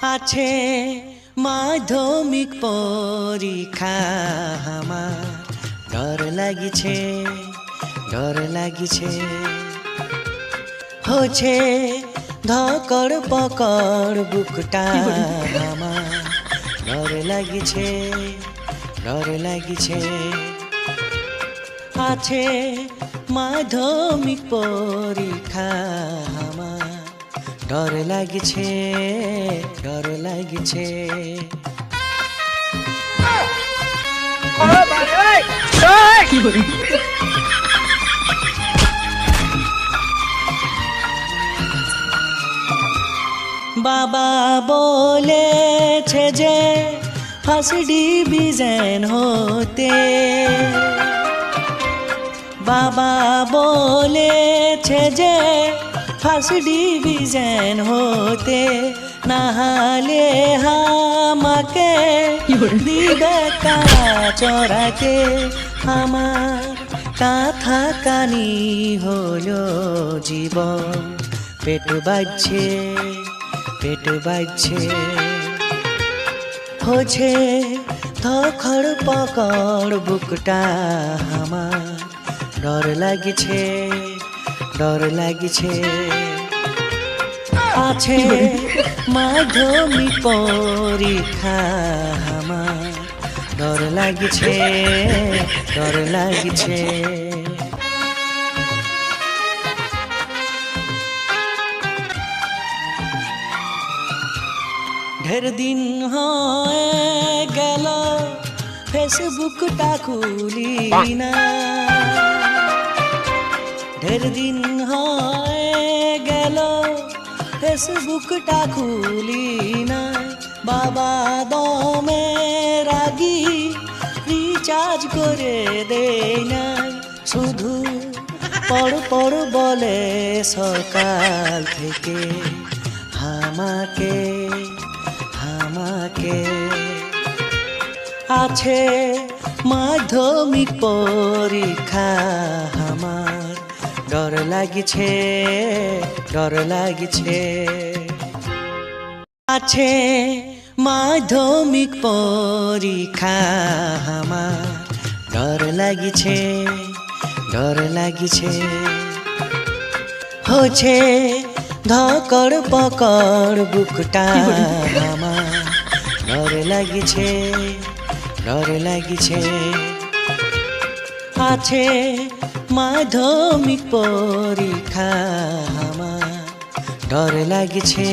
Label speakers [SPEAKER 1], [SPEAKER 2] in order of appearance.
[SPEAKER 1] আছে মাধ্যমিক পরীক্ষা আমার ডর লাগিছে হচ্ছে ধকড় পকড় বুকটা আমার ডর লাগিছে আছে মাধ্যমিক পরীক্ষা আমার ডর লাগিছে বাবা বলেছে যে ফার্স্ট ডিভিশন হতে বাবা বলেছে যে ফার্স্ট ডিভিশন হতে নাহলে আমাকে দিবে কারা চড়াতে আমার কাঁথা কানি হলো জীবন পেট বাজছে হচ্ছে ধকড় পকড় বুকটা আমার ডর লাগিছে আছে মাধ্যমিক পরীক্ষা আমার ডর লাগিছে ढेर दिन হয়ে গেল ফেসবুকটা খুলি না ढेर दिन হয়ে গেল ফেসবুকটা খুলি না বাবা দমে রাগি রিচার্জ করে দেই না শুধু পড় বলে সকাল থেকে আমাকে আছে মাধ্যমিক পরীক্ষা আমার ডর লাগিছে আছে মাধ্যমিক পরীক্ষা আমার ডর লাগিছে হচ্ছে ধকড় পকড় বুকটা আমার ডর লাগিছে আছে মাধ্যমিক পরীক্ষা আমার ডর লাগিছে